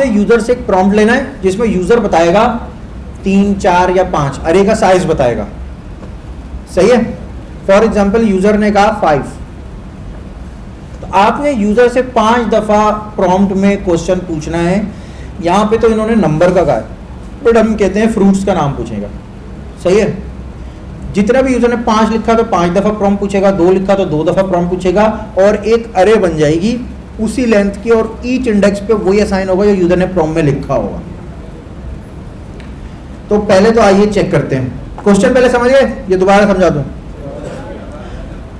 User से एक prompt लेना है जिसमें यूजर बताएगा 3, 4 या 5 अरे का साइज बताएगा, सही है। फॉर एग्जाम्पल यूजर ने कहा 5, तो आपने यूजर से 5 दफा प्रॉम्प्ट में क्वेश्चन पूछना है। यहां पे तो इन्होंने नंबर का कहा है, बट हम कहते हैं फ्रूट्स का नाम पूछेगा, सही है। जितना भी यूजर ने 5 लिखा तो 5 दफा प्रॉम्प्ट पूछेगा, 2 लिखा तो 2 दफा प्रॉम्प्ट पूछेगा, और एक अरे बन जाएगी उसी लेंथ की, और ईच इंडेक्स पे वही असाइन होगा जो यूजर ने प्रॉम्प्ट में लिखा होगा। तो पहले तो आइए चेक करते हैं, क्वेश्चन पहले समझिए, ये दोबारा समझा दूं।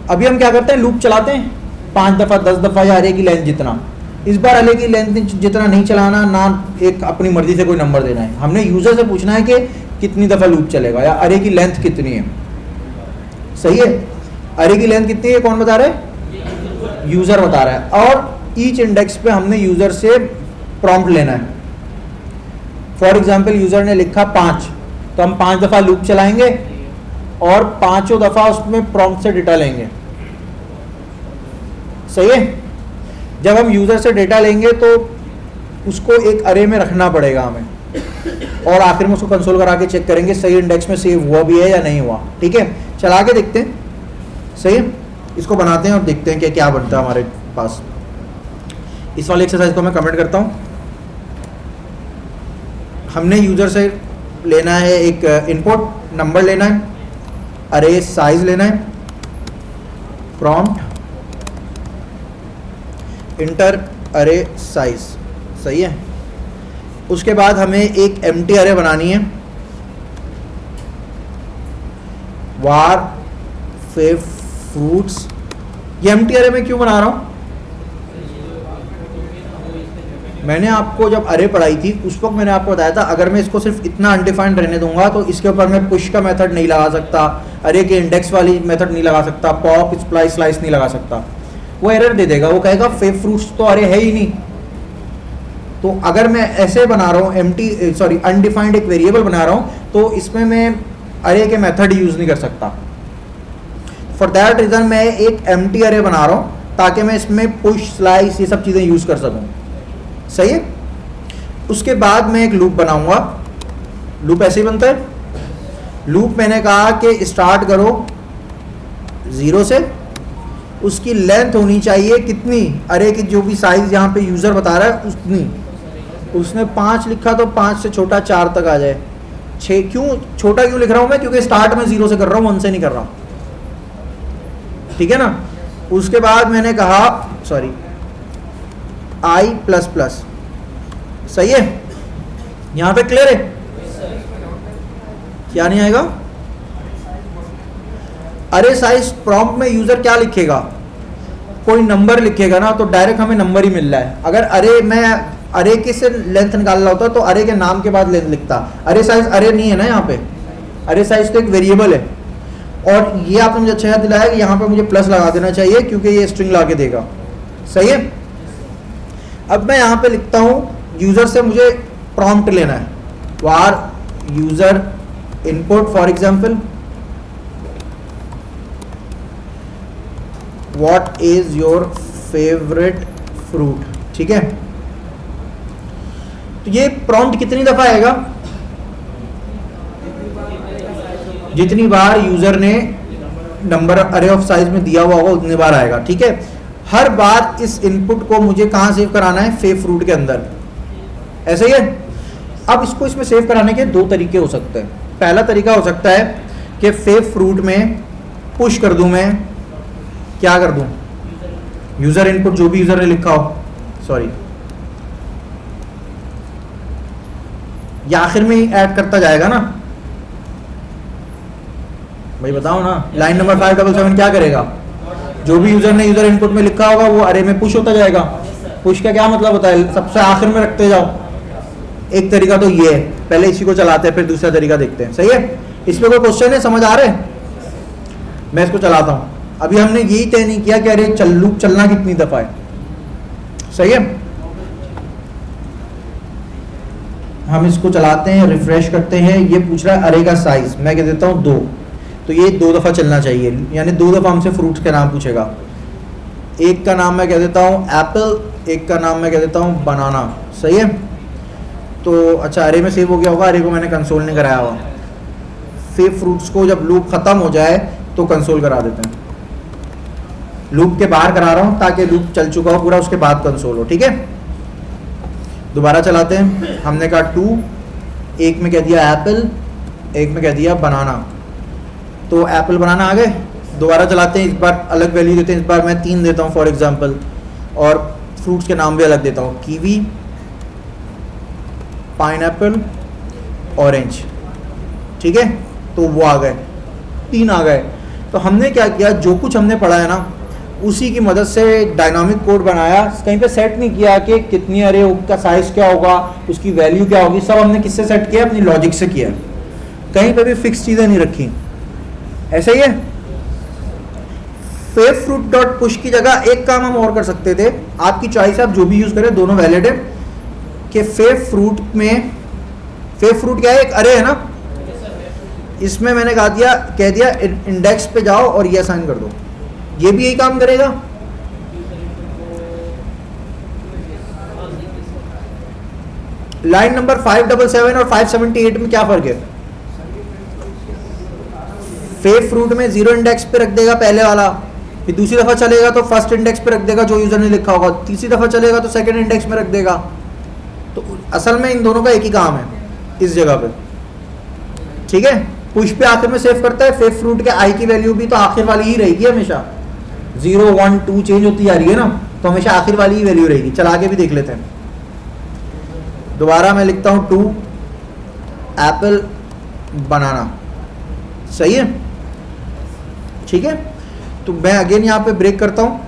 अभी हम क्या करते हैं, लूप चलाते हैं 5 दफा 10 दफा या अरे की लेंथ जितना। इस बार अरे की लेंथ जितना नहीं चलाना, ना एक अपनी मर्जी से कोई नंबर देना है, हमने यूजर से पूछना है कि कितनी दफा लूप चलेगा या अरे की लेंथ कितनी है, सही है। अरे की लेंथ कितनी है कौन बता रहा है, यूजर बता रहा है, और ईच इंडेक्स पे हमने यूजर से प्रॉम्प्ट लेना है। फॉर एग्जाम्पल यूजर ने लिखा 5, तो हम 5 दफा लूप चलाएंगे और 5 दफा उसमें प्रॉम्प्ट से डेटा लेंगे, सही है। जब हम यूजर से डेटा लेंगे तो उसको एक अरे में रखना पड़ेगा हमें, और आखिर में उसको कंसोल करा के चेक करेंगे सही इंडेक्स में सेव हुआ भी है या नहीं हुआ, ठीक है। चला के देखते हैं, सही है। इसको बनाते हैं और देखते हैं कि क्या बनता है हमारे पास। इस वाले एक्सरसाइज को मैं कमेंट करता हूँ। हमने यूजर से लेना है एक इनपुट नंबर लेना है, अरे साइज लेना है, प्रॉम्प्ट इंटर अरे साइज, सही है। उसके बाद हमें एक एम्प्टी अरे बनानी है, वार फेव फ्रूट्स। ये एम्प्टी अरे मैं क्यों बना रहा हूं, मैंने आपको जब अरे पढ़ाई थी उस वक्त मैंने आपको बताया था अगर मैं इसको सिर्फ इतना अनडिफाइंड रहने दूंगा तो इसके ऊपर मैं पुश का मेथड नहीं लगा सकता, अरे के इंडेक्स वाली मेथड नहीं लगा सकता, पॉप स्प्लाइस स्लाइस नहीं लगा सकता, वो एरर दे देगा, वो कहेगा फेव फ्रूट्स तो अरे है ही नहीं। तो अगर मैं ऐसे बना रहा हूँ अनडिफाइंड एक वेरिएबल बना रहा हूँ तो इसमें मैं अरे के मेथड यूज नहीं कर सकता। फॉर दैट रीजन मैं एक एम्प्टी अरे बना रहा हूँ ताकि मैं इसमें पुश स्लाइस ये सब चीजें यूज कर सकूं, सही है। उसके बाद मैं एक लूप बनाऊंगा, लूप ऐसे ही बनता है। लूप मैंने कहा कि स्टार्ट करो 0 से, उसकी लेंथ होनी चाहिए कितनी, अरे की जो भी साइज यहाँ पे यूजर बता रहा है उतनी। उसने 5 लिखा तो 5 से छोटा 4 तक आ जाए। 6 क्यों छोटा क्यों लिख रहा हूं मैं, क्योंकि स्टार्ट में 0 से कर रहा हूं, 1 से नहीं कर रहा हूं, ठीक है ना। उसके बाद मैंने कहा i++, सही है। यहां पे क्लियर है, क्या नहीं आएगा। अरे साइज प्रॉम्प्ट में यूजर क्या लिखेगा, कोई नंबर लिखेगा ना, तो डायरेक्ट हमें नंबर ही मिल रहा है। अगर अरे मैं अरे के से लेंथ निकाल रहा होता तो अरे के नाम के बाद लेंथ लिखता। अरे साइज अरे नहीं है ना, यहाँ पे अरे साइज तो एक वेरिएबल है, और ये आपने मुझे अच्छा याद दिलाया कि यहाँ पे मुझे प्लस लगा देना चाहिए क्योंकि ये स्ट्रिंग ला के देगा, सही है। अब मैं यहाँ पे लिखता हूँ यूजर से मुझे प्रॉम्प्ट लेना है, वार user input for example what is your favourite fruit, ठीक है। तो ये प्रॉम्प्ट कितनी दफा आएगा, जितनी बार यूजर ने नंबर अरे ऑफ साइज में दिया हुआ होगा उतनी बार आएगा, ठीक है। हर बार इस इनपुट को मुझे कहां सेव कराना है, फेव फ्रूट के अंदर, ऐसे ही है। अब इसको इसमें सेव कराने के 2 तरीके हो सकते हैं। पहला तरीका हो सकता है कि फेव फ्रूट में पुश कर दूं, मैं क्या कर दूं, यूजर इनपुट जो भी यूजर ने लिखा हो, या आखिर में ही ऐड करता जाएगा ना, भाई बताओ ना। लाइन नंबर 577 क्या करेगा, जो भी यूजर ने यूजर इनपुट में लिखा होगा वो अरे में पुश होता जाएगा। पुश का क्या मतलब होता है, सबसे आखिर में रखते जाओ। एक तरीका तो ये है, पहले इसी को चलाते हैं फिर दूसरा तरीका देखते हैं, सही है। इसमें कोई क्वेश्चन है, समझ आ रहे हैं, मैं इसको चलाता हूं। अभी हमने यही तय नहीं किया कि अरे लूप चलना कितनी दफा है, सही है। हम इसको चलाते हैं, रिफ्रेश करते हैं, ये पूछ रहा है अरे का साइज, मैं कह देता हूँ 2, तो ये 2 दफा चलना चाहिए, यानी 2 दफा हमसे फ्रूट्स के नाम पूछेगा। एक का नाम मैं कह देता हूँ एप्पल, एक का नाम मैं कह देता हूँ बनाना, सही है। तो अच्छा अरे में सेव हो गया होगा, अरे को मैंने कंसोल नहीं कराया हुआ। फेव फ्रूट्स को जब लूप ख़त्म हो जाए तो कंसोल करा देते हैं। लूप के बाहर करा रहा हूँ ताकि लूप चल चुका हो पूरा, उसके बाद कंसोल हो। ठीक है, दोबारा चलाते हैं। हमने कहा 2, एक में कह दिया एप्पल, एक में कह दिया बनाना, तो एप्पल बनाना आ गए। दोबारा चलाते हैं, इस बार अलग वैल्यू देते हैं, इस बार मैं 3 देता हूँ फॉर एग्जांपल, और फ्रूट्स के नाम भी अलग देता हूँ, कीवी, पाइनएप्पल, ऑरेंज। ठीक है, तो वो आ गए, 3 आ गए। तो हमने क्या किया, जो कुछ हमने पढ़ा है ना उसी की मदद से डायनामिक कोड बनाया। कहीं पे सेट नहीं किया कि कितनी अरे का साइज क्या होगा, उसकी वैल्यू क्या होगी, सब हमने किससे सेट किया, अपनी लॉजिक से किया। कहीं पे भी फिक्स चीज़ें नहीं रखी। ऐसा ही है। फेव फ्रूट डॉट पुश की जगह एक काम हम और कर सकते थे, आपकी चॉइस है, आप जो भी यूज़ करें, दोनों वैलिड है। कि फेव फ्रूट में, फेव फ्रूट क्या है, एक अरे है ना, इसमें मैंने कह दिया इंडेक्स पे जाओ और ये असाइन कर दो, ये भी यही काम करेगा। लाइन नंबर 577 और 578 में क्या फर्क है? फेव फ्रूट में 0 इंडेक्स पे रख देगा पहले वाला, फिर दूसरी दफा चलेगा तो फर्स्ट इंडेक्स पे रख देगा जो यूजर ने लिखा होगा, तीसरी दफा चलेगा तो सेकंड इंडेक्स में रख देगा। तो असल में इन दोनों का एक ही काम है इस जगह पे। ठीक है, पुश पे आखिर में सेव करता है। फेव फ्रूट के आई की वैल्यू भी तो आखिर वाली ही रहेगी हमेशा, 0 1 2 चेंज होती जा रही है ना, तो हमेशा आखिर वाली ही वैल्यू रहेगी। चला के भी देख लेते हैं। दोबारा मैं लिखता हूँ 2 एप्पल बनाना, सही है। ठीक है, तो मैं अगेन यहाँ पे ब्रेक करता हूँ।